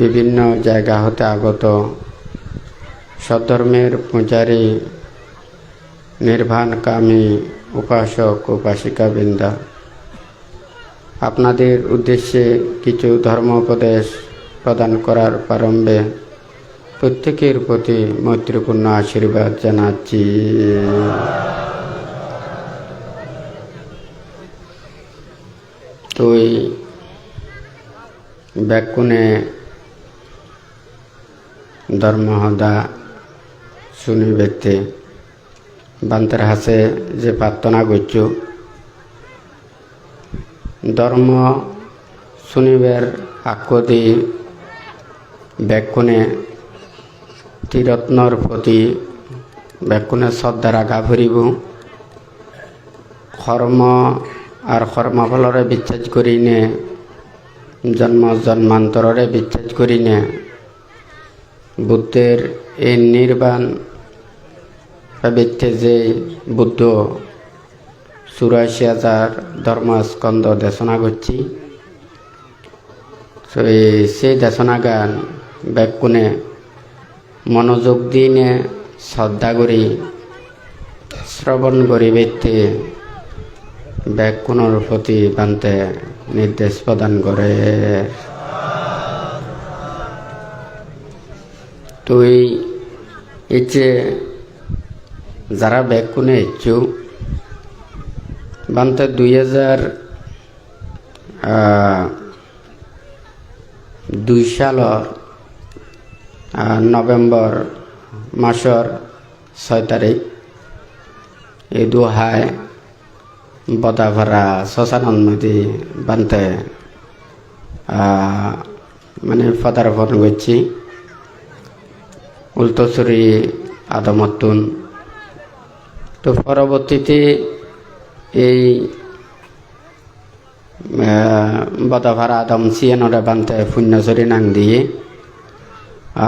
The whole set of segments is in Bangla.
বিভিন্ন জায়গা হতে আগত সধর্মের পূজারী, নির্বাণকামী উপাসক উপাসিকাবৃন্দ, আপনাদের উদ্দেশ্যে কিছু ধর্মোপদেশ প্রদান করার প্রারম্ভে প্রত্যেকের প্রতি মৈত্রীপূর্ণ আশীর্বাদ জানাচ্ছি। তুই ব্যাকুণে ধর্মহদা শুনিবেতে বান্তের হাসে যে প্রার্থনা করছু ধর্ম শুনিবের আকদি ব্যাকুণে ত্রিরত্নর প্রতি ব্যাকুণে শ্রদ্ধা রাখা ফুরিব। কর্ম আর কর্মফলরে বিশ্বাস করি নে, জন্ম জন্মান্তরে বিশ্বাস করি নে, বুদ্ধের এই নির্বাণ ব্যক্তি যে বুদ্ধ ৮৪,০০০ ধর্মস্কন্ধ দেশনা করছি, সেই দেশনা গান ব্যাকুণে মনোযোগ দিনে শ্রদ্ধা করি শ্রবণ করি ব্যক্তি ব্যাকুণর প্রতি বান্তে নির্দেশ প্রদান করে। তুই ইচ্ছে যারা ব্যাকুণে ইচ্ছু বান্তে ২০০২ সালের নভেম্বর মাসের ৬ তারিখ এই দোহায় বদাভাড়া শ্মশানমধ্যে বান্তে মানে পদার্পণ করছি। উল্টোসুরি আদমতুন তো পরবর্তীতে এই বদাভাড়া আদম সিয়ানরে বান্তে পুণ্যচরী নাং দিয়ে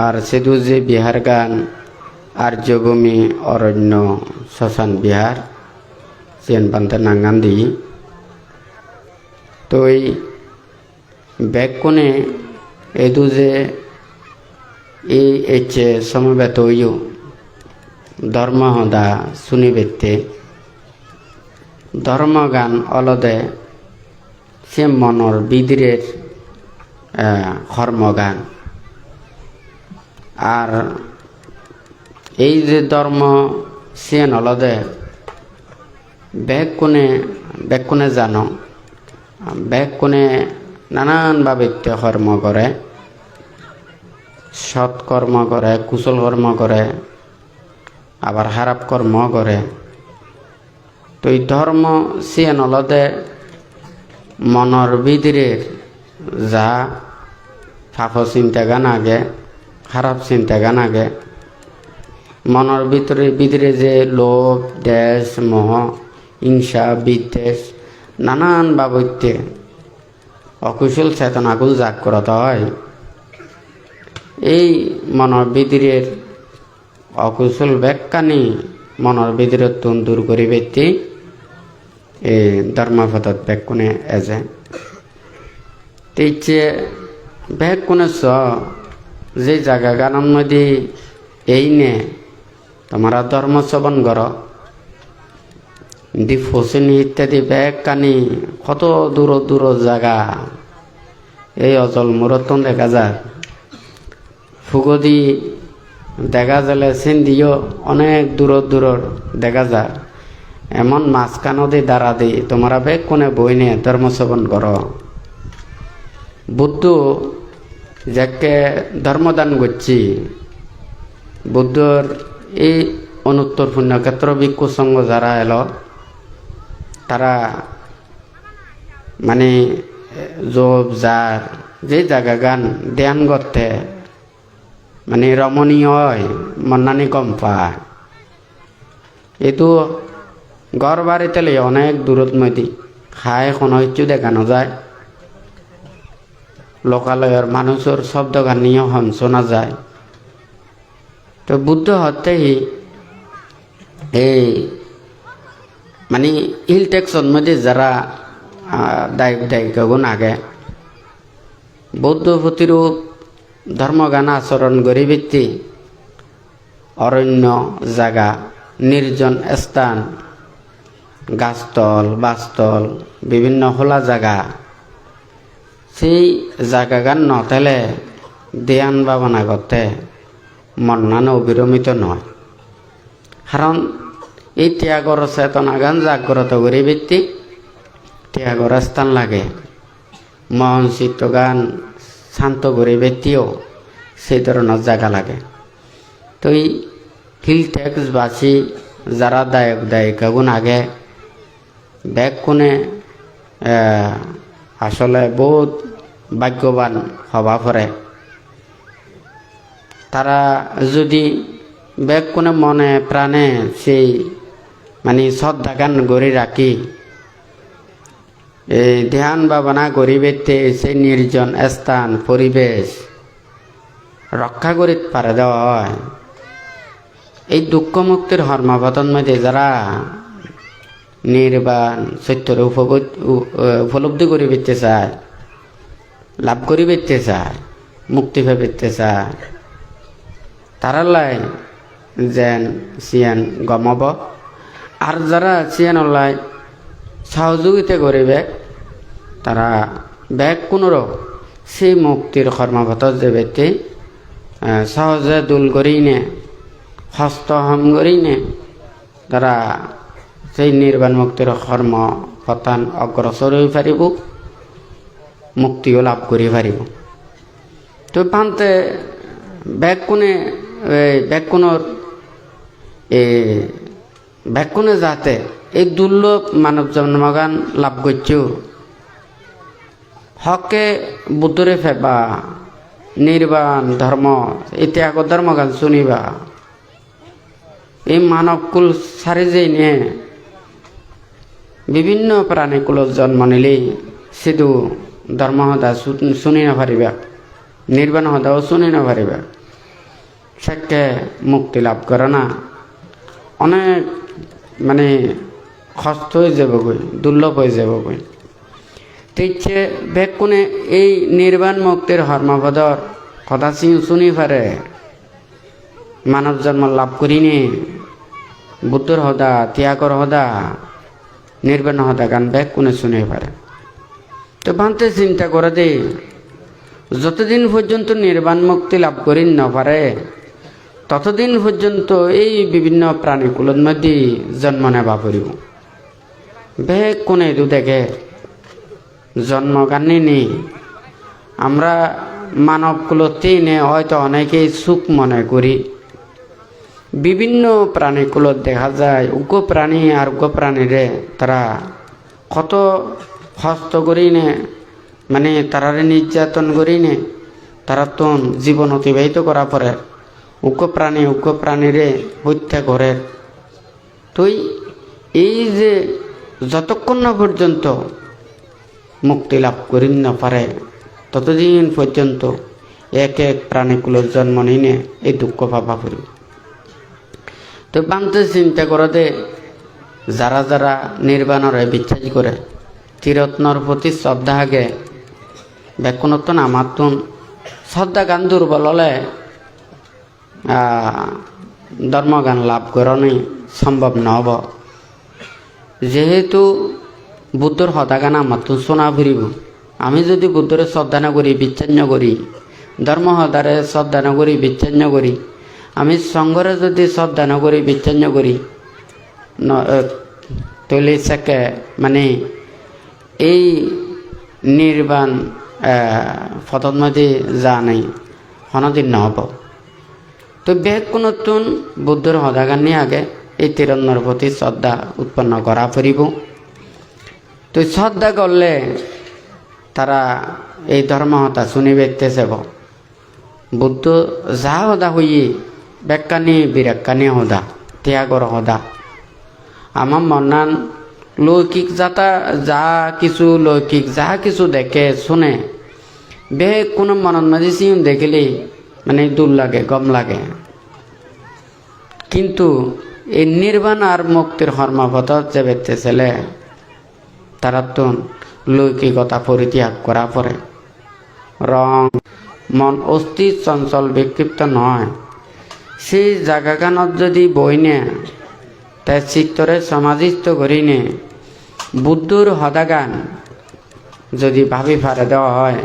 আর সেদু যে বিহার গান আর্যভূমি অরণ্য শ্মশান বিহার সিয়ান বান্তে নাঙ্গান দিয়ে তো এই ব্যাকুণে এদু যে এই এচ্ছে সমবেত হইও ধর্মহদা শুনিবেতে ধর্মগান অলদে সে মনর বিদিরের কর্মগান আর এই যে ধর্ম সে অলদে ব্যাকুণে জানো ব্যাকুণে নানানভাবে কর্ম করে, সৎকর্ম করে, কুশল কর্ম করে, আবার খারাপ কর্ম করে। তো এই ধর্ম সে নলদে মনর ভিতরের যা পাপ চিন্তা গান আগে, খারাপ চিন্তা গান আগে, মনের ভিতরে যে লোভ, দেশ, মোহ, হিংসা, বিদ্বেষ নানান বাবদে অকুশল চেতনাকুল জাগ্রত হয়। এই মনের ভিতরের অকুশল ব্যাখ্যানি মনের ভিতরে দূর করি ব্যক্তি এই ধর্মপথত ব্যাকুণে এজে তেইছে ব্যাকুণে যে জায়গা গানের মধ্যে এই নে তোমরা ধর্ম শ্রবণ কর দি ফসিন ইত্যাদি ব্যাখ্যানি কত দূর দূর জায়গা এই অচল মুরতন দেখা যায়। ফুগদি দেখা গেলে সিন্ধিও অনেক দূর দেখা যায়। এমন মাঝখানদি দাঁড়া দি তোমরা ব্যাকুণে বই নিয়ে ধর্ম শ্রবণ কর। বুদ্ধ যাকে ধর্মদান করছি বুদ্ধর এই অনুত্তর পুণ্যক্ষেত্র ভিক্ষু সঙ্গ যারা এলো তারা মানে জব যার যে জায়গা গান ধ্যান করতে মানে রমণীয় হয় মন্নানি কম পায়। এতো ঘর বাড়িতে অনেক দূরত মধ্যে খায় কোনো কিছু দেখানো যায়। লোকালয়ের মানুষের শব্দ গান নিয়ে হন শোনা যায়। তো বুদ্ধ হতেই এই মানে হিল টেকশন মধ্যে যারা দায়িত্ব গুণ আগে বৌদ্ধ প্রতিরূপ ধর্মগান আচরণ করি ব্যক্তি অরণ্য জায়গা নির্জন স্থান গাছতল বাসতল বিভিন্ন খোলা জায়গা সেই জায়গাগান নতেলে ধ্যান ভাবনা করতে মন্নানো অবিরমিত নয় কারণ এই ত্যাগর চেতনাগান জাগ্রত করে ব্যক্তি ত্যাগর স্থান লাগে মন চিত্তগান শান্ত করে ব্যক্তিও সেই ধরনের জায়গা লাগে তো এই হিল ট্যাক্সবাসী যারা দায়িকা গুণ আগে ব্যাগ কোণে আসলে বহুত ভাগ্যবান হবা পরে তারা যদি ব্যাগ কোণে মনে প্রাণে সেই মানে শ্রদ্ধাগান গড়ি রাখি এই ধ্যান ভাবনা গরিবেতে সেই নির্জন স্থান পরিবেশ রক্ষা করিত পারে দেওয়া হয় এই দুঃখ মুক্তির হর্মপতন মধ্যে যারা নির্বাণ সত্যের উপলব্ধি করে পেতে চায় লাভ করে পেতে চায় মুক্তি ভেবে পেতে চায় তারা লাই যেন সিয়ান গমাব আর যারা সিয়ান লাই সহযোগিতা করিবে তারা ব্যাগ কোনোর সেই মুক্তির কর্মপথ যে ব্যক্তি সহজে দুল করি নে হস্তহম করি নে তারা সেই নির্বাণ মুক্তির কর্ম পথান অগ্রসর হয়ে পারিব মুক্তিও লাভ করে পারিব তো পান্তে ব্যাগ কোণে যাতে এই দুর্লভ মানব জন্মগান লাভ করছো হকে বুদ্ধরে ফেবা নির্বাণ ধর্ম ইতিহাস ধর্মগান শুনিবা এই মানবকুল সারি যে নিয়ে বিভিন্ন প্রাণীকুলত জন্ম নিলেই শুধু ধর্ম হদা শুনি না পারিবা নির্বাণ হদাও শুনি না পারিবা সেকে মুক্তি লাভ করে না অনেক মানে কষ্ট হয়ে যাবগৈ দুর্লভ হয়ে যাবগৈ তেইছে ব্যাগ কোণে এই নির্বাণ মুক্তির হর্মপদর কথা শুনি পারে মানব জন্ম লাভ করিনি বুদ্ধর হদা ত্যাগর হদা নির্বাণ হদা গান ব্যাগ কোণে শুনে পারে তো ভান্তে চিন্তা করে দে যতদিন পর্যন্ত নির্বাণ মুক্তি লাভ করি না পারে ততদিন পর্যন্ত এই বিভিন্ন প্রাণীকুলের মধ্যে জন্ম নেবা পড়িব ব্যাগ কোণে দু দেখে জন্ম গানি নেই আমরা মানবকুলতেই নে হয়তো অনেকেই সুখ মনে করি বিভিন্ন প্রাণীকুলত দেখা যায় উগ্র প্রাণী আর উগ্র প্রাণীরে তারা কত হস্ত করি নে মানে তারারে নির্যাতন করি নে তারা তো জীবন অতিবাহিত করা পরে উগ্র প্রাণীরে হত্যা করে তুই এই যে যতক্ষণ না পর্যন্ত মুক্তি লাভ করি না পারে ততদিন পর্যন্ত এক এক প্রাণীকুলের জন্ম নিনে এই দুঃখ পাবা করি তো বান্তে চিন্তা করতে যারা যারা নির্বাণরে বিশ্বাস করে ত্রিরত্নর প্রতি শ্রদ্ধা আগে ব্যাকুণত্ব নামাতুন শ্রদ্ধা গান দুর্বল হলে ধর্মগান লাভ করানি সম্ভব নহব যেহেতু বুদ্ধর হতাগান আমার তো শোনা ফুরিব আমি যদি বুদ্ধরে শ্রদ্ধা না করি বিচ্ছিন্ন করি ধর্ম হতারে শ্রদ্ধা না করি বিচ্ছিন্ন করি আমি সংঘরে যদি শ্রদ্ধা না করি বিচ্ছিন্ন করি তৈলে সেকে মানে এই নির্বাণ পথর মধ্যে যা নাই কোনোদিন নহব তো ব্যাগ কোনতুন বুদ্ধর হদাগান নিয়ে আগে এই তিরন্নর প্রতি শ্রদ্ধা উৎপন্ন করা ফুরিব তো শ্রদ্ধা করলে তারা এই ধর্মহতা শুনিবে যাব বুদ্ধ যা হদা হইয়ে ব্যাখ্যানি বিরাখ্যানি হদা ত্যাগর হদা আমার মনান লৌকিক যা কিছু দেখে শুনে বে কোনো মনত মাঝে সিম দেখিলেই মানে দূর লাগে গম লাগে কিন্তু এই নির্বাণ আর মুক্তির কর্মপথ যে ব্যক্তি ছেলে তারা তো লৌকিকতা পরিত্যাগ করা পরে রং মন অস্থির চঞ্চল বিক্ষিপ্ত নহয় সেই জায়গাখানত যদি বইনে তাই চিত্তরে সমাধিস্থ করিনে বুদ্ধর হদাগান যদি ভাবি ফারে দেওয়া হয়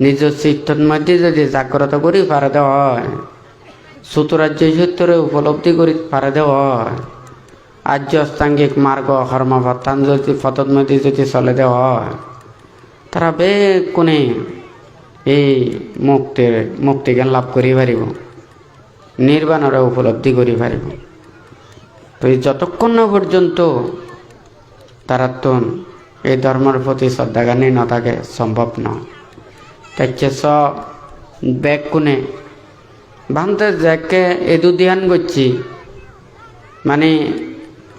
নিজ চিত্তর মধ্যে যদি জাগ্রত করি ফারে দেওয়া হয় চতুরাজ্য সত্যরে উপলব্ধি করি ফারে দেওয়া হয় আর্য অষ্টাঙ্গিক মার্গ কর্মপত্থান যদি পথর মধ্যে যদি চলে দেওয়া হয় তারা বেগুনে এই মুক্তিজ্ঞান লাভ করি পারিব নির্বাণরে উপলব্ধি করি পারিব তো এই যতক্ষণ না পর্যন্ত তারা তো এই ধর্মের প্রতি শ্রদ্ধাজ্ঞানী না থাকে সম্ভব নয় তাই সব ব্যাগ কোনে ভাঙতে যাকে এদু ধ্যান করছি মানে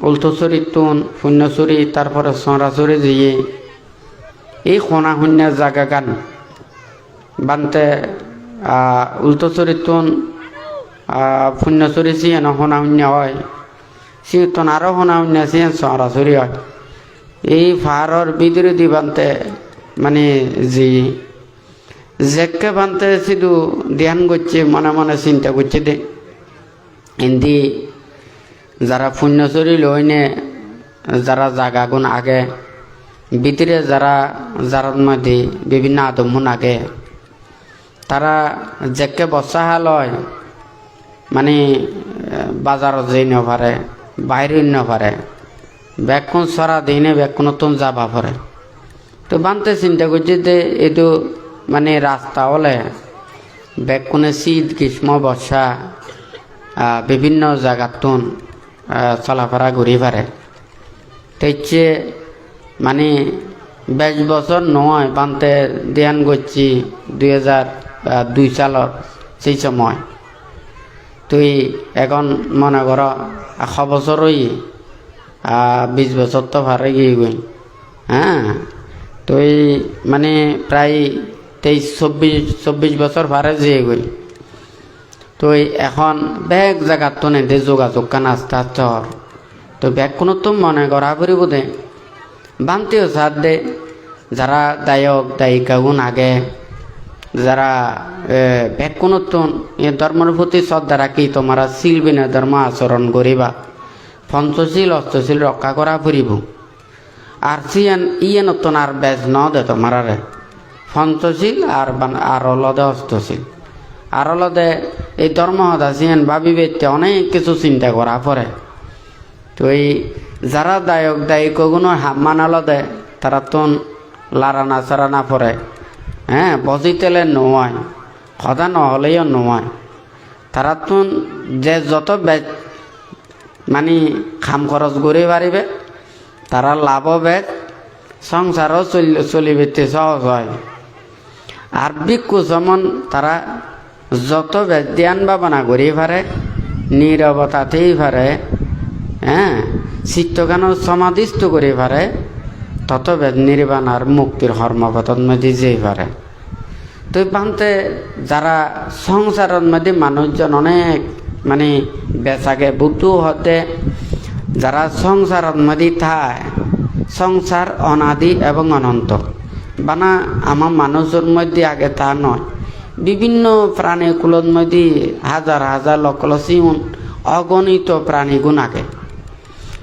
উল্টোচুরি তুন শূন্যচুরি তারপরে সরাচুরি দিয়ে এই সোনা শূন্য জাগা গান বানতে উল্টোচুরি তুন শূন্যচুরি চিয়েন সোনা শূন্য হয় সিতন আরও সোনা শূন্য চিয়েন সরাচুরি হয় এই ফাহারর ভিতরে দি বানতে মানে জি জেকে বানতে শুধু ধ্যান করছে মনে মনে চিন্তা করছে দে হিন্দি যারা পুণ্যচুরি লইনে যারা জাগাগুন আগে ভিতরে যারা যার মধ্যে বিভিন্ন আদমুন আগে তারা জেকে বসা লয় মানে বাজারত যাই নপারে বাইরে নপারে ব্যাকুন সরা দিনে ব্যাকুন নতুন যাবা পরে তো বানতে চিন্তা করছে যে এইটো মানে রাস্তা হলে ব্যাকুনে শীত গ্রীষ্ম বর্ষা বিভিন্ন জায়গাতুন চলাফেরা ঘুরি পারে তেইছে মানে 22 বছর নয় বানতে ধ্যান করছি 2002 সালত সেই সময় তুই এখন মনে কর 100 বছরই 20 বছর তো ভারে গিয়ে গই হ্যাঁ তুই মানে প্রায় 23-24 বছর ভারে যেয়ে গই তুই এখন ব্যাগ জায়গার তো নেই যোগাযোগ কান আস্তে আস্তে হর তো ব্যাগ কোনো তো মনে করা করিব দে বানতেও সাথ দে যারা দায়ক দায়িকাগুন আগে যারা ব্যাগ কোনো তো এ ধর্মের প্রতি শ্রদ্ধা রাখি তোমরা শিলবিনে ধর্ম আচরণ করিবা পঞ্চশীল অষ্টশীল রক্ষা করা ফুরিব আর ইয়ে নতুন আর বেজ ন দে তোমারে পঞ্চশীল আর অলদে অষ্টশীল আর অলদে এই ধর্ম হদাসিয়ান ভাবিবে অনেক কিছু চিন্তা করা পরে তো এই যারা দায়ক দায়িকগুলো হাম্মান আলদে তারা তো লারানা চারানা পরে হ্যাঁ বজিতেলে নয় সদা নহলেও নয় তারা তো যে যত মানে খাম খরচ করে পারিবে তারা লাভ বেগ সংসারও চলিবে সহজ হয় আর ভিক্ষু যেমন তারা যত ধ্যান ভাবনা করি পারে নীরবতাতেই পারে হ্যাঁ চিত্তজ্ঞান সমাধিস্থ করে পারে তত নির্বাণ আর মুক্তির কর্মপথের মধ্যে যেই পারে তো বানতে যারা সংসারের মধ্যে মানুষজন অনেক মানে বেচাকে বুদ্ধ হতে যারা সংসারের মধ্যে থায় সংসার অনাদি এবং অনন্ত বানা আমার মানুষের মধ্যে আগে তা নয় বিভিন্ন প্রাণীকুলোর মধ্যে হাজার হাজার লক্ষ লক্ষণ অগণিত প্রাণীগুণ আগে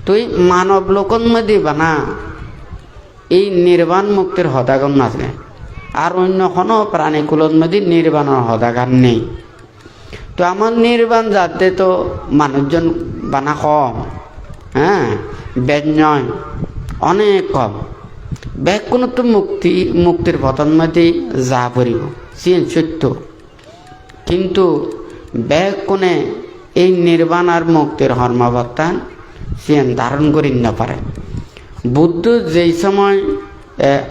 তো এই মানব লোকর মধ্যে বানা এই নির্বাণ মুক্তির হদাগম আছে আর অন্য কোনো প্রাণীকুলোর মধ্যে নির্বাণের হদাগান নেই তো আমার নির্বাণ যাতে তো মানুষজন বানা কম হ্যাঁ ব্যঞ্জয় অনেক কম ব্যাগ কোনো তো মুক্তির পতন মধ্যে যা পড়িব সিন সত্য কিন্তু ব্যাগ কোনে এই নির্বাণ আর মুক্তির কর্মবর্তান সিন ধারণ করি না পারে বুদ্ধ যেই সময়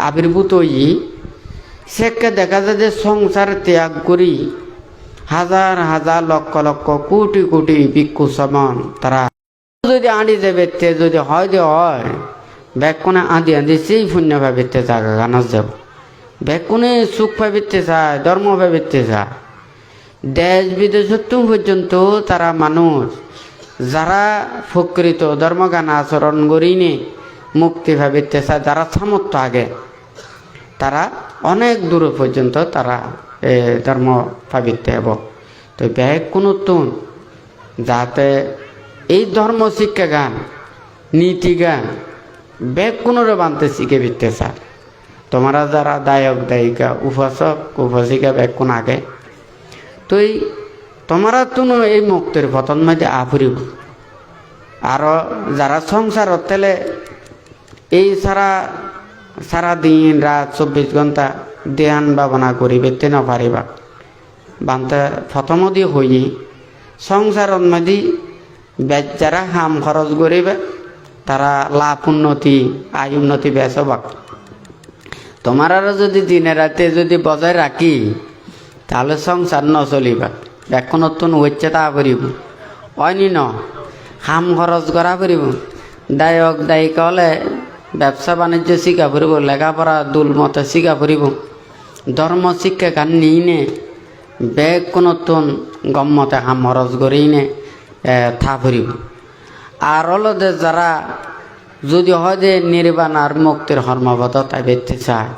আবির্ভূত হই সেকে দেখা যায় যে সংসার ত্যাগ করি হাজার হাজার লক্ষ লক্ষ কোটি কোটি ভিক্ষু সমান তারা যদি আঁড়ি দেবে যদি হয় যে হয় ব্যাগ কোনে আঁধি আঁধি সেই পুণ্য ভাবিতে জায়গা গানাস যাব ব্যাগ কোনে সুখ ভাবিতে চায় ধর্ম ভাবিতে চায় দেশ বিদেশত্ব পর্যন্ত তারা মানুষ যারা প্রকৃত ধর্মগান আচরণ করিনি মুক্তি ভাবিতে চায় যারা সামর্থ্য আগে তারা অনেক দূর পর্যন্ত তারা ধর্ম পাবিতে হব তো ব্যাগ কোনো তুন যাতে এই ধর্ম শিক্ষা গান নীতি গান ব্যাগ কোনোরে বানতে শিখে বিতে স্যার তোমরা যারা দায়ক দায়িকা উপাসক উপাসিকা ব্যাগ কোন আগে তো তোমরা তুনো এই মুক্তির পতন মধ্যে আফরিব আর যারা সংসারত তেলে এই সারা দিন রাত 24 ঘন্টা ধ্যান ভাবনা করি বেতে নপারিবা বানতে প্রথম দিয়ে হই সংসারত মধ্যে যারা হাম খরচ করিবে তারা লাভ উন্নতি আয় উন্নতি বেশ বাক তোমার যদি দিনে রাতে যদি বজায় রাখি তাহলে সংসার নচলিবা এখন নতুন হচ্ছে তা করিব অনি ন হাম খরচ করা করিব দায়ক দায়িকা হলে ব্যবসা বাণিজ্য শিখা ফুরিব লেখাপড়া দুল মতে শিখা ফুরিব ধর্ম শিক্ষা কান নিয়ে বেগ নতুন গম্মতে হাম খরচ করি নে থা ফুরিব আর হলদে যারা যদি হয় যে নির্বাণ আর মুক্তির কর্মপথ তাই বেঁচতে চায়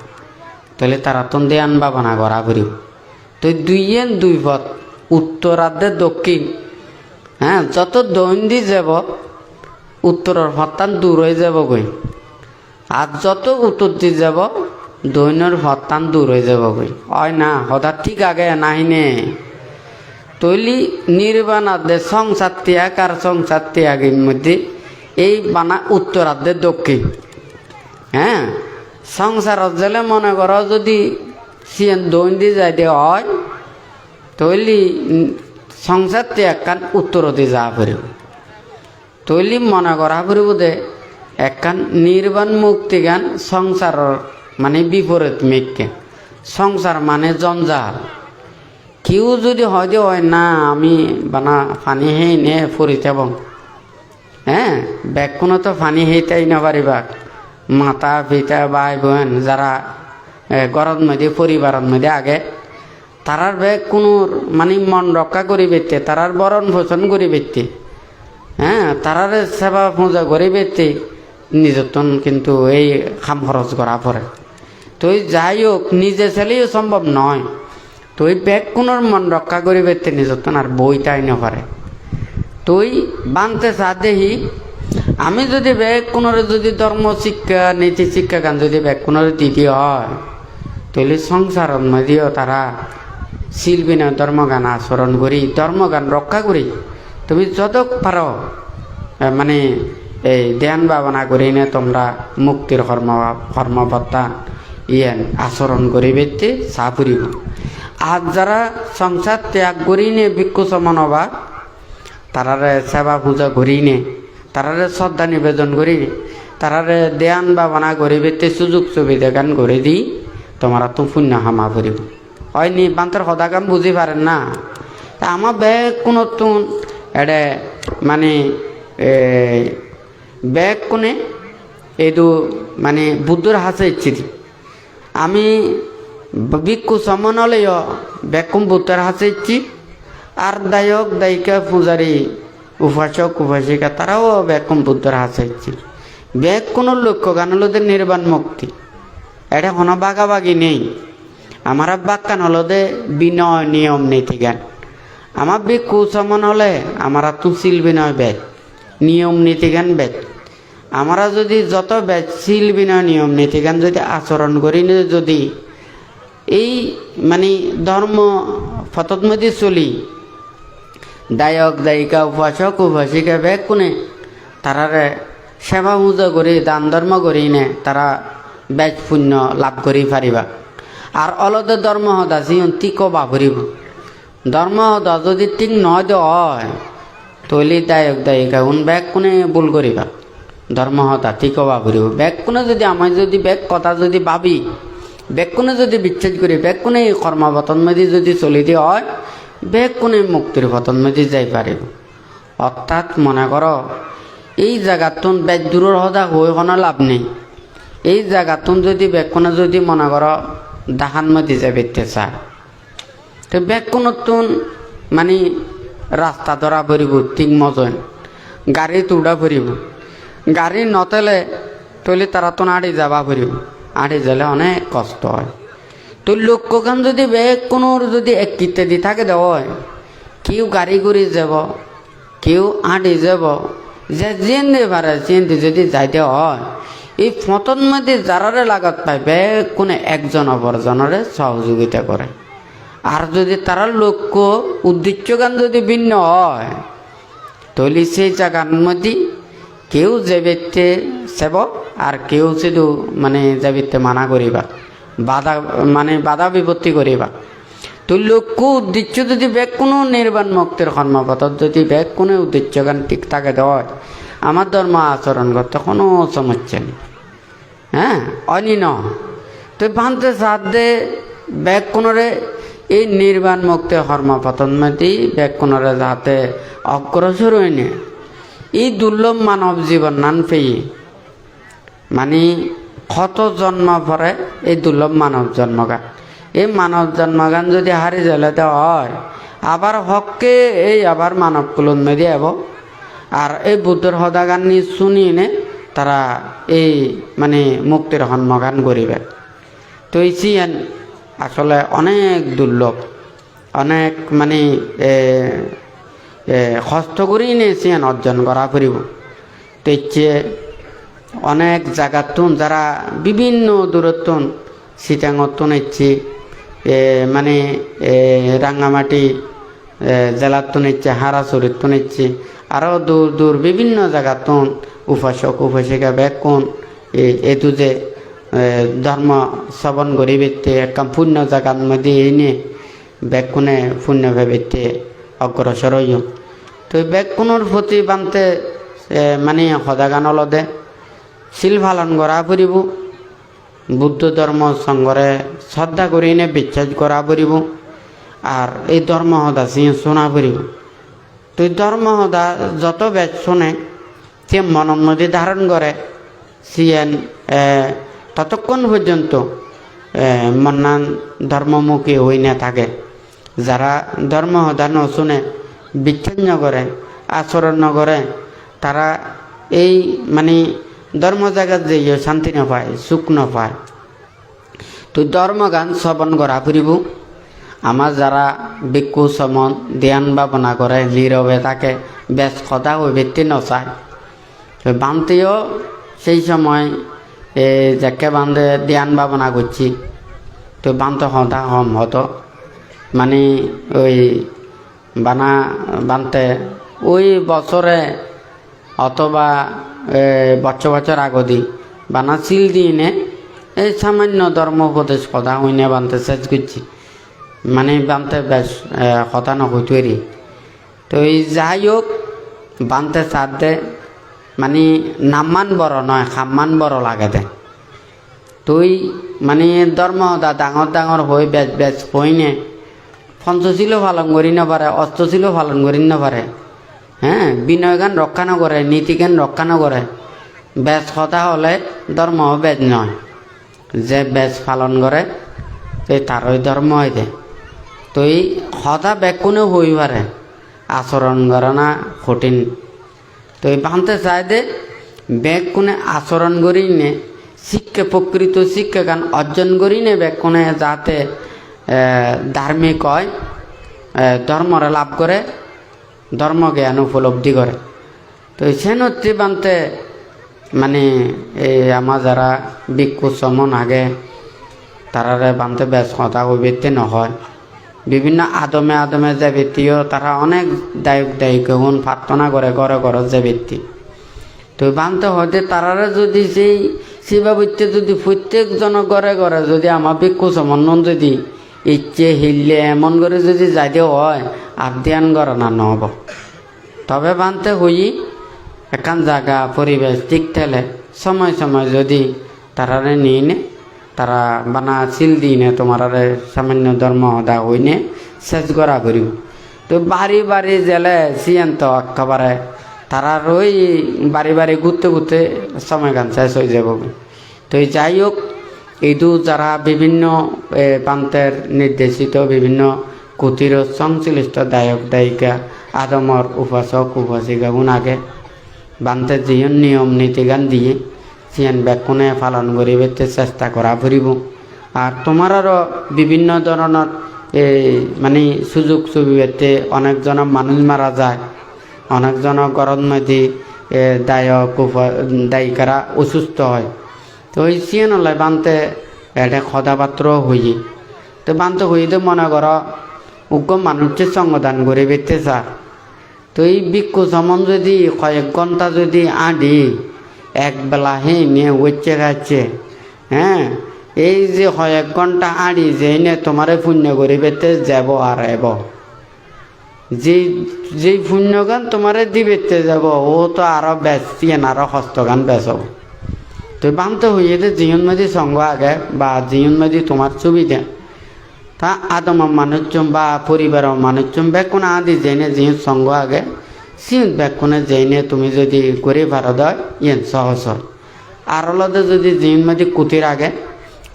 তাহলে তারা তো ধ্যান ভাবনা করা ফুরিব তো দুই পথ উত্তরার্ধে দক্ষিণ হ্যাঁ যত দৈন্দি যাব উত্তরের পথটান দূর হয়ে যাব গই আর যত উত্তর দিয়ে যাব দৈন্যর পথটান দূর হয়ে যাব গই হয় না হঠাৎ ঠিক আগে নাহিনে তৈলি নির্বাণার্ধে সংসার ত্যাগ আর সংসার ত্যাগের মধ্যে এই বানা উত্তরার্ধে দক্ষিণ হ্যাঁ সংসারত গেলে মনে করো যদি সিএন দৈন্দি যাইতে হয় তৈলি সংসার ত্যাগ কান উত্তরতে যাওয়া পারিব তৈলি মনে করা পারিব যে একখান নির্বাণ মুক্তি গান সংসারের মানে বিপরীত মেঘকে সংসার মানে জঞ্জাল কেউ যদি হয়তো হয় না আমি বানা পানি হেই নে ফুরিতে বং হ্যাঁ ব্যাগ কোনো তো পানি হেইতাই না পারিবা মাতা পিতা ভাই বোন যারা ঘরের মধ্যে পরিবারের মধ্যে আগে তারার ব্যাগ কোনো মানে মন রক্ষা করি বেতে তারার বরণ পোষণ করি বেতে হ্যাঁ তারার সেবা পূজা করি বেতে নিজতন কিন্তু এই খাম খরচ করা পড়ে তো যাই হোক নিজে ছেলেও সম্ভব নয় তো এই ব্যাগ কোনোর মন রক্ষা করি বেতে নিজতন আর বইটাই না পারে তুই বানতে চা দেহি আমি যদি ব্যাগ কোনোর যদি ধর্ম শিক্ষা নীতি শিক্ষা গান যদি ব্যাগ কোনোর দিতে হয় তাহলে সংসারের মধ্যেও তারা শিল্পী না ধর্মগান আচরণ করি ধর্মগান রক্ষা করি তুমি যত পারো মানে এই ধ্যান ভাবনা করি নে তোমরা মুক্তির কর্মপত্তা ইয়ান আচরণ করি বেতে চা ফুরিব আর যারা সংসার ত্যাগ করি নে ভিক্ষু সমান হবা তারারে সেবা পূজা করি নে তারারে শ্রদ্ধা নিবেদন করি তারারে ধ্যান ভাবনা করি বেতে সুযোগ সুবিধা গান করে দিই তোমরা তো পুণ্য হামা ফুরিব হয়নি বান্তর সদা কাম বুঝি পারেন না আমার ব্যাগ কোনো তুন এডে মানে ব্যাগ কোনে এইটো মানে বুদ্ধর হাসে ইচ্ছি আমি ভিক্ষু সমনলেও ব্যাগ কোন বুদ্ধর হাসে ইচ্ছি আর দায়ক দায়িকা পূজারী উপাসক উপাসিকা তারাও ব্যাগ কোন বুদ্ধর হাসে ইচ্ছি ব্যাগ কোনো লক্ষ্য গান হলোদের নির্বাণ মুক্তি এটা কোনো বাগাবাগি নেই আমার বাক্যান হলো দে বিনয় নিয়ম নীতি গান আমার ভিক্ষু সমান হলে আমরা তো শিল বিনয় বেদ নিয়ম নীতি গান বেদ আমরা যদি যত বেদ শিল বিনয় নিয়ম নীতি গান যদি আচরণ করি যদি এই মানে ধর্ম ফতত মধ্যে চলি দায়ক দায়িকা উপাসক উপাসিকা বেগ কোনে তারারে সেবা পূজা করি দান ধর্ম করি নে তারা বেজ পুণ্য লাভ করি পারিবা আর অলদে ধর্ম সদা যিন তিক বাভরিব ধর্ম সদা যদি ঠিক নয় হয় তৈলি দায়ক দায়িকা উন বেগ কোনে ভুল করিবা ধর্ম সদা ঠিক বাভরিব বেগ কোনে যদি আমি যদি বেগ কথা যদি ভাবি বেগ কোনে যদি বিচ্ছেদ করি বেগ কোনে কর্মপতন মধ্যে যদি চলি দিয়ে হয় বেগ কোনে মুক্তির পতন মধ্যে যাই পারিব অর্থাৎ মনে করো এই জায়গাতুন বেগ দূরের সদা হয়ে কোনো লাভ নেই এই জায়গাতুন যদি বেগ কোনে যদি মনে করো দাহান মধ্যে যাবে চায় তো বেগ কোনতুন মানে রাস্তা ধরা পড়ব ঠিক মতন গাড়ি তুড়া পড়ব গাড়ি নতেলে তৈলে তারা তো আড়ি যাবা পড়ব আড়ি গেলে অনেক কষ্ট হয় তো লক্ষ্যখান যদি বেগ কোনো যদি এক ইত্যাদি থাকে দেওয়া কেউ গাড়ি করে যাব কেউ আঁটি যাব যে যেতে পারে সেনতে যদি যাইতে হয় এই ফতন মধ্যে যারারে লাগাত পায় বেগ কোনো একজন অপরজনের সহযোগিতা করে। আর যদি তারা লক্ষ্য উদ্দেশ্যগান যদি ভিন্ন হয় তাহলে সেই জায়গার মধ্যে কেউ যে ব্যক্তি সেব আর কেউ শুধু মানে যে ব্যক্তি মানা করিবা বাধা বিপত্তি করিবা। তো লক্ষ্য উদ্দেশ্য যদি ব্যাগ কোনো নির্বাণ মুক্তির কর্মপথ যদি ব্যাগ কোনো উদ্দেশ্যগান ঠিক থাকে দেওয়া আমার ধর্ম আচরণ করতে কোনো সমস্যা নেই। হ্যাঁ অনি ন তো ভানতে সাধ্যে ব্যাগ কোনরে এই নির্বাণ মুক্তির কর্মপথন মধ্যে ব্যাগ কোনরে যাতে অগ্রসর হয়নি এই দুর্লভ মানব জীবন নান পেয়ে মানে কত জন্ম পরে এই দুর্লভ মানব জন্মগান এই মানব জন্মগান যদি হারিয়ে যেতে হয় আবার হককে এই আবার মানব কুলন মেয়ে যাব আর এই বুদ্ধর সদাগান নি শুনি নে তারা এই মানে মুক্তির সন্মগান করিবে। তো এই সিয়ান আসলে অনেক দুর্লভ অনেক মানে কষ্ট করেই নে সিয়ান অর্জন করা ফুরিব। তো ইচ্ছে অনেক জায়গাতুন যারা বিভিন্ন দূরত্বন সিটাঙতুন ইচ্ছে মানে রাঙ্গামাটি জেলাতুন ইচ্ছে হারাচুরিতুন ইচ্ছে আরও দূর দূর বিভিন্ন জায়গাতুন উপাসক উপাসিকা ব্যাকুন এইটো যে ধর্ম শ্রবণ গরিবেতে একদম পুণ্য জায়গার মধ্যে এনে ব্যাকুনে পুণ্য ভেবেতে অগ্রসর হইম। তো ব্যাকুনের প্রতি বানতে মানে সদাগান অলদে শিল পালন করা ফুরিব বুদ্ধ ধর্ম সংঘরে শ্রদ্ধা করি নে বিশ্বাস করা ফুরিব আর এই ধর্ম সদা শোনা ফুরিব। তো ধর্ম সদা যত বেদ শোনে সে মনের মধ্যে ধারণ করে সিয়েন ততক্ষণ পর্যন্ত মন্নান ধর্মমুখী হই না থাকে। যারা ধর্ম সদা নশুনে বিশ্বাস নকরে আচরণ নকরে তারা এই মানে ধর্ম জায়গাত যে শান্তি নাপায় সুখ নাপায়। তো ধর্মগান শ্রবণ করা ফুরিব আমার যারা ভিক্ষু সমন ধ্যান ভাবনা করে নীরবে থাকে বেশ কথা ওই ব্যক্তি নচায় বানতেও সেই সময় যাকে বান্ধে ধ্যান ভাবনা করছি তো বানতে হতা হম হতো মানে ওই বানা বানতে ওই বছরে অথবা বছর আগদি বানা চিল দিয়ে এই সামান্য ধর্ম উপদেশ কথা হইনে বানতে শেষ করছি মানে বানতে বেশ কথা নকইতরি। তো এই যাই হোক বানতে চার দে মানে নামমান বড় নয় খামমান বড় লাগে দে। তুই মানে ধর্ম ডাঙর ডাঙর হয়ে বেশ বেশ হইনে পঞ্চশীলও পালন করি না পারে অষ্টশীলও পালন করি না পারে। হ্যাঁ বিনয় গান রক্ষা নকরে নীতি জ্ঞান রক্ষা নকরে বেশ কথা হলে ধর্ম বেশ নয় যে বেশ পালন করে তার ওই ধর্ম হইতে। তো এই সদা ব্যাকুনে হই পারে আচরণ করে না কঠিন। তো এই বানতে চাই দে ব্যাগ কোনে আচরণ করি নে শিক্ষা প্রকৃত শিক্ষা গান অর্জন করি নে ব্যাগ কোনে যাতে ধার্মিক হয় ধর্মরে লাভ করে ধর্ম জ্ঞান উপলব্ধি করে। তো সেনত্রী বানতে মানে এই আমার যারা ভিক্ষু সমন আগে তারারে বানতে বেশ কথা অভিত্তি নহয় বিভিন্ন আদমে আদমে যে ব্যক্তিও তারা অনেক দায়িক গুণ প্রার্থনা করে ঘরে ঘর যে ব্যক্তি। তো বানতে হতে তারারে যদি সেই শিবাবৃত্তি যদি প্রত্যেকজন ঘরে ঘরে যদি আমার ভিক্ষু সমন্বন যদি ইচ্ছে হিললে এমন করে যদি যাইতে হয় আধ্যান করে না নহব। তবে বানতে হই এখান জায়গা পরিবেশ ঠিক থাকলে সময় সময় যদি তারারে নিয়ে নে তারা বানা চিল দিনে তোমার সামান্য ধর্ম দা হইনে শেষ করা করিব। তো বাড়ি বাড়ি জেলে সিয়ান্ত একেবারে তারা ওই বাড়ি বাড়ি ঘুরতে ঘুরতে সময় গান শেষ হয়ে যাব। তো যাই হোক এইটো যারা বিভিন্ন প্রান্তের নির্দেশিত বিভিন্ন কুটির সংশ্লিষ্ট দায়িকা আদমর উপাসক উপাসিকা গুণ আগে বানতে যিন নিয়ম নীতি গান দিয়ে সিয়ান ব্যাকুনে পালন করিবে চেষ্টা করা ফুরিব। আর তোমার আরও বিভিন্ন ধরনের মানে সুযোগ সুবিধাতে অনেকজন মানুষ মারা যায়, অনেকজন গরম মধ্যে দায়িকারা অসুস্থ হয়। তো ওই সিয়ে নয় বানতে এটা কথাবার্ত হইয়ে তো বানতে হইয়ে তো মনে করো উগ্র মানুষের সঙ্গদান করে বেঁচতে চা। তো এই ভিক্ষু সমন যদি কয়েক ঘন্টা যদি আঁটি একবেলা নিয়ে উচ্ছে খাচ্ছে, হ্যাঁ, এই যে কয়েক ঘন্টা আঁটি যে নে তোমারে পুণ্য করে বেঁচতে যাব আর এব যেই পুণ্যগান তোমারে দিবেতে যাব ও তো আরো বেচছেন আরো হস্তগান বেচব। তো বানতে হইয়ে যে জীবন মেদি সঙ্গ আগে বা জীবন মেদি তোমার সুবিধা তা আদমের মানুষজন বা পরিবারের মানুষজন বেকুনে আদি জেনে জীবন সঙ্গ আগে সিন বেকুনে জেনে তুমি যদি করে ভাড়া দেয় ইয়েন সহজ হয়। আর আলাদা যদি জীবন মেদি কুতির আগে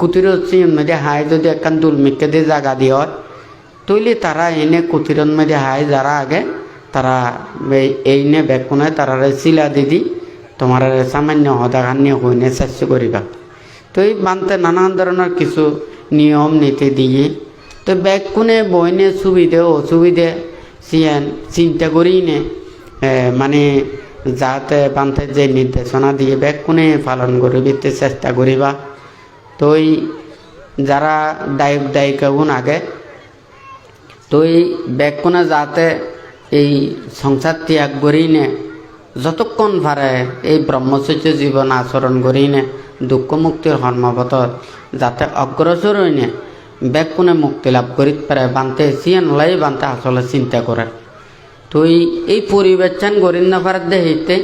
কুতিরও জীবন মেদি হাই যদি একখান দুলমিকে দিয়ে জায়গা দিয়ে হয় তৈলে তারা এনে কুতিরন মেদি হাই যারা আগে তারা এইনে বেকুনে তারা শিলা দিদি তোমার সামান্য হদাখান্য হইনে চেষ্টা করিবা। তো এই বানতে নানান ধরনের কিছু নিয়ম নীতি দিয়ে তো বেকুনে বইনে সুবিধে অসুবিধে সিয়ান চিন্তা করি নে মানে যাতে বানতে যে নির্দেশনা দিয়ে বেকুনে পালন করিবে চেষ্টা করিবা। তো এই যারা দায়ক দায়িকা গুণ আগে তো এই বেকুনে যাতে এই সংসার ত্যাগ করি নে যতক্ষণ পারে এই ব্রহ্মচর্য জীবন আচরণ করি নে দুঃখ মুক্তির কর্মপথ যাতে অগ্রসর হই নে বেকুনে মুক্তি লাভ করি পারে বানতে সিয়ান লাই বানতে আসলে চিন্তা করে। তো এই পরিবেশন করি না পারে দেখিতে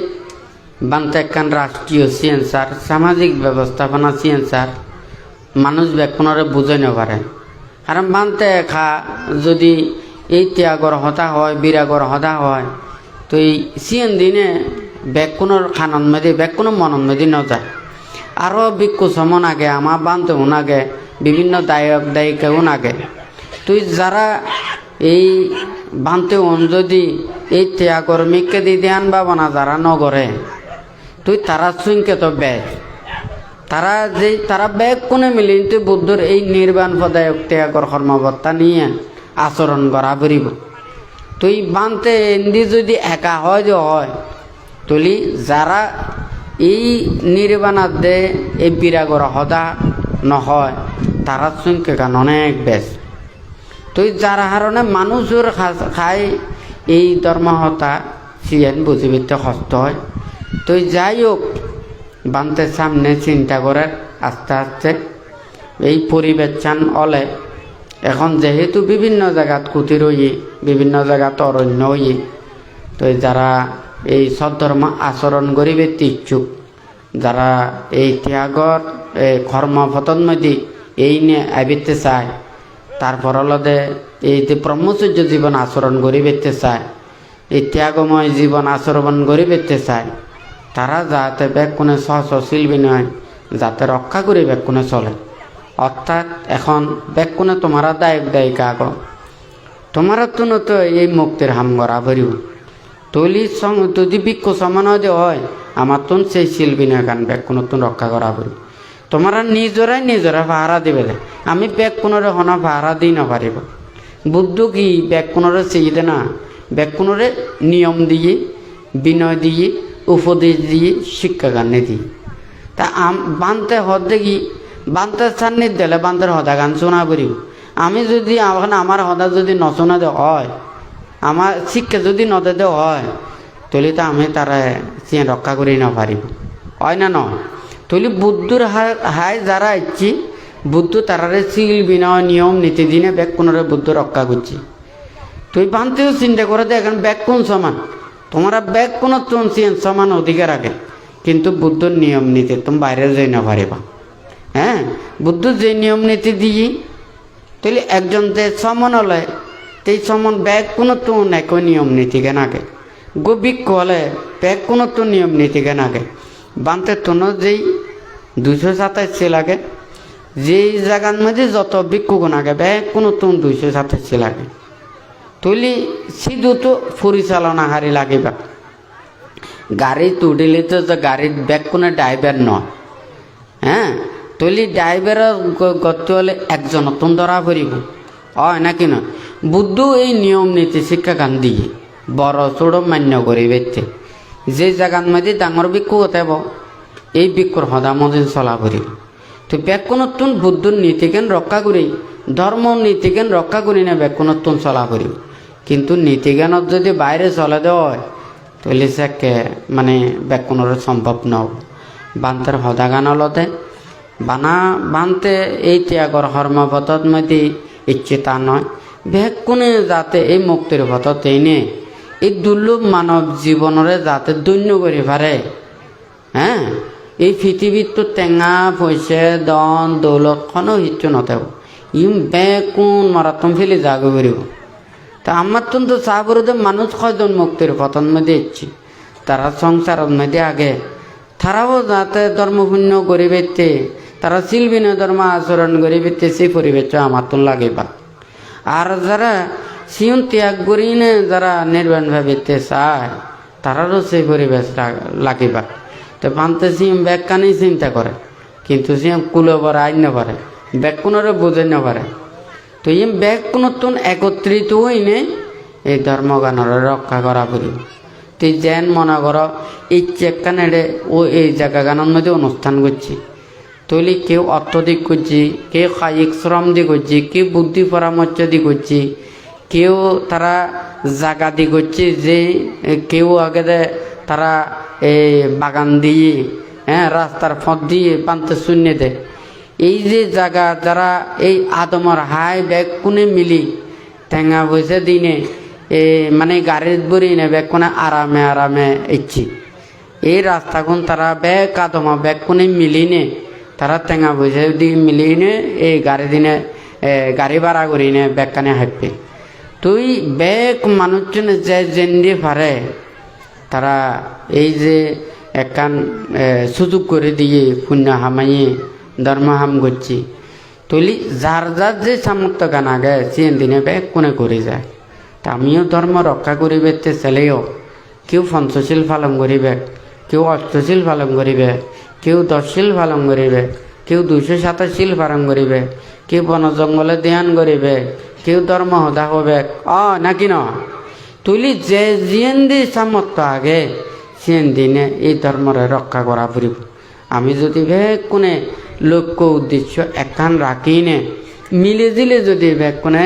বানতে একখান রাষ্ট্রীয় সিয়েন্সার সামাজিক ব্যবস্থাপনা সিয়েন্সার মানুষ বেকুনরে বুঝে না পারে। কারণ বানতে খা যদি এই ত্যাগর হতা হয় বিরাগর হতা হয় তো এই সিয়েন দিনে বেকুনের খানন মেদি বেকুনের মনন মেদি ন যায়। আরও ভিক্ষু সমন আগে আমার বানতে উন আগে বিভিন্ন দায়ক দায়িকা উন আগে তুই যারা এই বানতে উন যদি এই ত্যাগর মিকে দি ধ্যান ভাবনা যারা নগরে তুই তারা শুনকে তো বেগ তারা যে তারা বেগ কোনে মিলি তুই বুদ্ধর এই নির্বাণ পদায়ক ত্যাগর কর্মবর্তা নিয়ে আচরণ করা পড়িব। তুই বানতে এন্দি যদি একা হয় যে হয় তুলি যারা এই নির্বাণার দে এই বিরাগর হদা নহয় তারা শুনকে গান অনেক বেশ। তুই যার হারণে মানুষের খাই এই ধর্মহতা সিয়েন বুঝিবিতে কষ্ট হয়। তুই যাই হোক বানতে সামনে চিন্তা করে আস্তে আস্তে এই পরিবেশ চান অলে এখন যেহেতু বিভিন্ন জায়গাত কুটির হইয়ে বিভিন্ন জায়গাত অরণ্য হইয়ে তো যারা এই সদ্ধর্ম আচরণ করিবে ইচ্ছুক যারা এই ত্যাগর কর্মপতন মধ্যে এই নিয়ে আবিতে চায় তারপর হলদে এই যে ব্রহ্মচর্য জীবন আচরণ করিবেতে চায় এই ত্যাগময় জীবন আচরণ করিবেতে চায় তারা যাতে বেকুনে সহশিল্পী নয় যাতে রক্ষা করে বেকুনে চলে। অর্থাৎ এখন বেকুনে তোমারা দায়ক দায়িকা আগ তোমার তো এই মুক্তির হাম করা ভরিব তৈলি যদি ভিক্ষু সমান হয় আমার তো সেই শিল্পী নয় গান বেকুন রক্ষা করা ভরিব তোমারা নিজরা ভাড়া দিবে আমি বেকুনরে হনা ভাড়া দিই না পারিব। বুদ্ধ কি বেকুনরে চিদে না বেকুনরে নিয়ম দিয়ে বিনয় দিয়ে উপদেশ দিয়ে শিক্ষা গানে দিই তা বানতে হদে কি বানতে সান্নিধ্য দিলে বান্তের হদা গান শোনা করিব। আমি যদি আমার হদা যদি নশোনা দে হয় আমার শিক্ষা যদি নদে দে হয় তাহলে তো আমি তারা সে রক্ষা করি না পারিব হয় না নয়। তাহলে বুদ্ধর হাই যারা ইচ্ছি বুদ্ধ তারারে শিল বিনয় নিয়ম নীতি দিনে বেকুনরে বুদ্ধ রক্ষা করছি। তুই বানতেও চিন্তা করে দেখেন বেকুন সমান তোমরা বেকুন সমান অধিকার আগে কিন্তু বুদ্ধর নিয়ম নীতি তুমি বাইরে যাই না পারিবা। হ্যাঁ বুদ্ধ যে নিয়ম নীতি দিয়ে তাহলে একজন যে সমন হলে সেই সমন ব্যাগ কোনো তো একই নিয়ম নীতি কেন আগে গোবিক হলে ব্যাগ কোনো তো নিয়ম নীতি কেন আগে বানতে তোনো যেই 227 লাগে যেই জায়গার মধ্যে যত ভিক্ষুগুণ আগে ব্যাগ কোনো তো 227 লাগে তুলি সিধু তো পরিচালনা হারি লাগিবা গাড়ি তুলিলে তো গাড়ির ব্যাগ কোনো ড্রাইভার নয়। হ্যাঁ তৈলি ড্রাইভার করতে হলে একজন নতুন ধরা পড়িব হয় নাকি না বুদ্ধ এই নিয়ম নীতি শিক্ষা গান দিয়ে বড় ছোট মান্য করি বেচছে যে জায়গার মধ্যে ডাঙর ভিক্ষু হতেব এই ভিক্ষুর সদা মদিন চলা পড়িব তো ব্যাখ্য নতুন বুদ্ধর নীতিকেন রক্ষা করি ধর্ম নীতিকেন রক্ষা করি না ব্যাখ্য নতুন চলা পড়িব কিন্তু নীতিজ্ঞানত যদি বাইরে চলে দেয় তাহলে সে মানে ব্যাখ্যণের সম্ভব নব বান্তের সদা গান হলতে বানা বানতে এই ত্যাগর কর্মপথত মধ্যে ইচ্ছে তা নয় ব্যাখ্যণে যাতে এই মুক্তির পথত এনে এই দুর্লভ মানব জীবনরে যাতে দৈন্য করে পারে হ্যাঁ এই পৃথিবীর তো টেঙা পয়সা দন দৌলত কোনো হিচ্ছু নতেব ইম বেকুন মারাত্মক ফেলে জাগে বেরিব তা আমার তো চাবরুদে মানুষ কয়জন মুক্তির পতন মধ্যে ইচ্ছি তারা সংসারের মধ্যে আগে তারাও যাতে ধর্মপূর্ণ গরিবেতে তারা শিলবিন ধর্ম আচরণ গরিবেতে সেই পরিবেশ আমার তো লাগিবা আর যারা সিয়ন ত্যাগ করি না যারা নির্বাণ ভাবিতে চায় তারারও সেই পরিবেশ লাগিবা তো পান্তে সিএম ব্যাখ্যানি চিন্তা করে কিন্তু সিএম কুলবার আইন না পারে ব্যাকুণরে বুঝে না পারে তো এই ব্যাকুণতন একত্রিত হইনে এই ধর্মগানের রক্ষা করা করি তুই যেন মনে কর এই চেকখানে ও এই জায়গা গানের মধ্যে অনুষ্ঠান করছি তৈলি কেউ অর্থদিক করছি কেউ কায়িক শ্রম দিয়ে করছি কেউ বুদ্ধি পরামর্শ দিয়ে করছি কেউ তারা জায়গা দিয়ে করছে যে কেউ আগে তারা এই বাগান দিয়ে হ্যাঁ রাস্তার পথ দিয়ে পান্তে শূন্য দেয় এই যে জায়গা যারা এই আদমর হাই ব্যাগ কোনে মিলি ঠেঙা বসে দিনে মানে গাড়ির বরি নে ব্যাগ কোনে আরামে আরামে ইচ্ছি এই রাস্তাগুন তারা ব্যাগ আদমা ব্যাগ কোনে মিলি নে তারা ঠেঙা বসে দি মিলি নে এই গাড়ি দিনে গাড়ি ভাড়া করি নে ব্যাগখানে হাঁটবে তুই ব্যাগ মানুষজনে যে জেন্দি পারে তারা এই যে একখান সুযোগ করে দিয়ে পুণ্য হামাইয়ে ধর্ম হাম করছি তৈলি যার যার যে সামর্থ্য গান আগে সে দিনে ব্যাগ কোনে করে যায় তা আমিও ধর্ম রক্ষা করিবে তে ছেলেও কেউ পঞ্চশীল পালন করিবে কেউ অষ্টশীল পালন করিবে কেউ 10 শীল পালন করিবে কেউ 227 পালন করিবে কেউ বন জঙ্গলে ধ্যান করিবে কেউ ধর্ম সদা হবে নাকি ন তুলি যে জিয়েন দি সামর্থ্য আগে সিয়েন দিনে এই ধর্মরে রক্ষা করা ফুরিব আমি যদি ব্যাগ কোনে লক্ষ্য উদ্দেশ্য একখান রাখি নে মিলে দিলে যদি ব্যাগ কোনে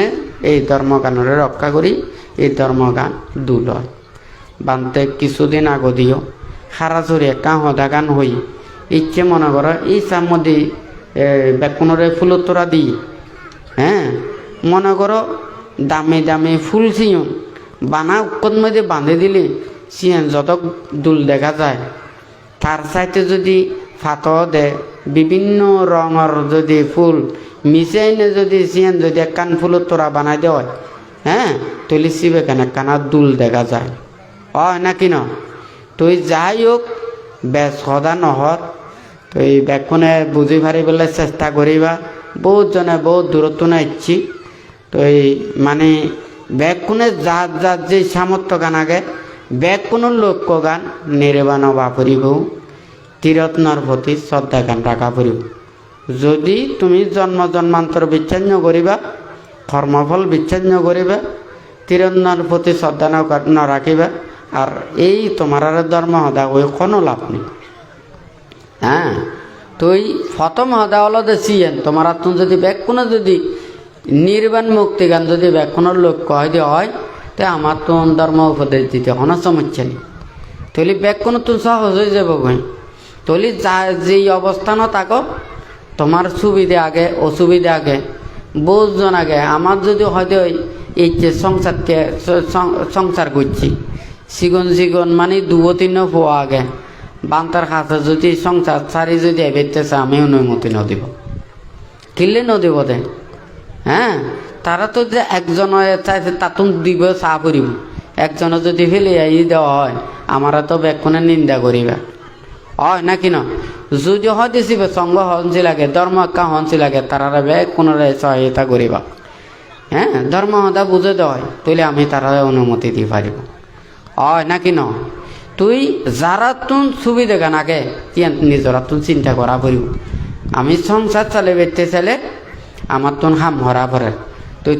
এই ধর্মগানরে রক্ষা করি এই ধর্মগান দুল হয় বানতে কিছুদিন আগ দিও সারাচুরি একটা সদা গান হই ইচ্ছে মনে করো এই সামদি ব্যাকুণরে ফুল তোরা দিই হ্যাঁ মনে করো দামে দামে ফুল সিয়ন বানা উৎকট মধ্যে বাঁধে দিলে সিয়ান যত দুল দেখা যায় তার সাইতে যদি ফাত দে বিভিন্ন রঙের যদি ফুল মিশাই নে যদি সিয়ান যদি একখান ফুলের তোরা বানাই দেয় হ্যাঁ তৈলি শিবে কেন একখানা দুল দেখা যায় নাকি ন তুই যাই হোক বেশ সদা নহর তুই ব্যাকুণে বুঝি পারি বলে চেষ্টা করিবা বহুত জনে বহুত দূরত্ব না ইচ্ছি তুই মানে ব্যাকুণে যার যার যে সামর্থ্য গান আগে ব্যাকুণের লক্ষ্য গান নির্বাণ বা ফুরিব তীরত্নর প্রতি শ্রদ্ধা গান রাখা ফুরিব যদি তুমি জন্ম জন্মান্তর বিচ্ছিন্ন করিবা কর্মফল বিচ্ছিন্ন করিবা তীরত্নর প্রতি শ্রদ্ধা ন রাখিবা আর এই তোমার ধর্ম সদা ওই কোনো লাভ নেই হ্যাঁ তুই প্রথম সদা হলো দেখিয়েন তোমার তুমি যদি ব্যাকুণে যদি নির্বাণ মুক্তি গান যদি ব্যাকুণের লক্ষ্য হয় তে আমার তো ধর্ম উপদেশ দিতে কোনো সমস্যা নেই তৈলি ব্যাকুণ তো সহজ হয়ে যাব ভাই তৈলি যা যেই অবস্থানও থাকো তোমার সুবিধে আগে অসুবিধা আগে বহুজন আগে আমার যদি হয়তো এই যে সংসার করছি সিগন মানে 2-3 পোয়া আগে বান্তার কাছে যদি সংসার সারি যদি এবেতেছে আমি অনুমতি নদিব কিনলে নদিব দে হ্যাঁ তারা তো যে একজন চাইছে তাতুন দিব চা করিব একজনে যদি ফেলে দেওয়া হয় আমারা তো ব্যাকুণে নিন্দা করিবা নাকি ন যদি হয় দিছিবে সঙ্গ হনসি লাগে ধর্ম একা হনসি লাগে তারা ব্যাকুণরে সহায়তা করিবা হ্যাঁ ধর্ম সদা বুঝে দেওয়া তাহলে আমি তারা অনুমতি দিয়ে পারিব নাকি ন তুই যারা তুন সুবিধা গান আগে নিজরা তুন চিন্তা করা পড়িব আমি সংসার চালে বেঁচতে চাইলে আমার তোন হাম হরা পরে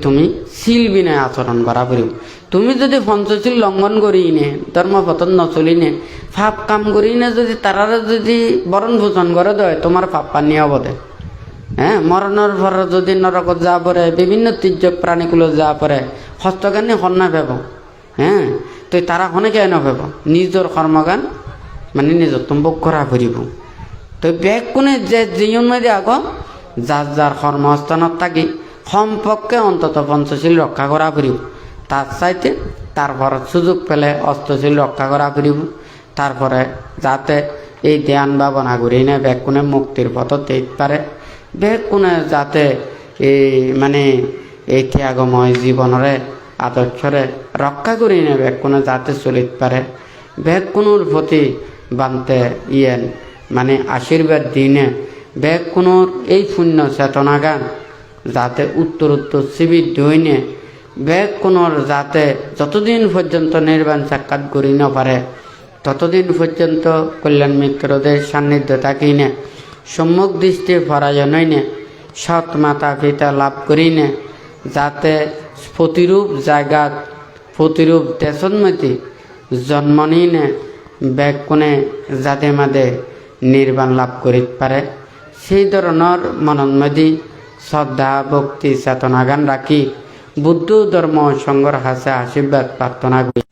তুমি শিল বিনয় আচরণ করা পড়িব। তুমি যদি পঞ্চশীল লঙ্ঘন করি নে ধর্মপতন নচলি নে পাপ কাম করি নে যদি তারারে যদি বরণ ভোজন করে দেয় তোমার পাপ পানি হব দে। হ্যাঁ, মরণের পর যদি নরকত যা পড়ে বিভিন্ন তির্যক প্রাণীগুলো যা পড়ে হস্তজ্ঞানী সন্না পাব। হ্যাঁ, তো তারা খনে কেন পাব নিজের কর্মগান মানে নিজের তুম্বক করা ফুরিব। তো বেগ কোনে যে জীবন মেয়ে আগ যার যার কর্মস্থানত থাকি সম্পর্কে অন্তত পঞ্চশীল রক্ষা করা ফুরিব। তার চাইতে তারপর সুযোগ পেলে অষ্টশীল রক্ষা করা ফুরিব। তারপরে যাতে এই ধ্যান ভাবনা করি না বেগ কোনে মুক্তির পথ তেইত পারে, বেগ কোনে যাতে এই মানে এই ত্যাগময় জীবনরে আদর্শরে রক্ষা করি না বেগ কোনে যাতে চলিত পারে, বেগ কোনোর প্রতি বানতে ইয়েন মানে আশীর্বাদ দিনে বেগ কোনোর এই শূন্য চেতনা গান যাতে উত্তর উত্তর শিবির দইনে বেগ কোনোর যাতে যতদিন পর্যন্ত নির্বাণ সাক্ষাৎ করি না পারে ততদিন পর্যন্ত কল্যাণ মিত্রদের সান্নিধ্য থাকিনে সম্মুখ দৃষ্টি পরায়ণইনে সৎ মাতা পিতা লাভ করিনে যাতে প্রতিরূপ জায়গাত প্রতিরূপ দেশন্মতি জন্ম নিনে বেগ কোণে যাতে মাদে নির্বাণ লাভ করিতে পারে সেই ধরনের মনন্মদি শ্রদ্ধা ভক্তি চেতনা গান রাখি বুদ্ধ ধর্ম সংঘর হাসে আশীর্বাদ প্রার্থনা করি।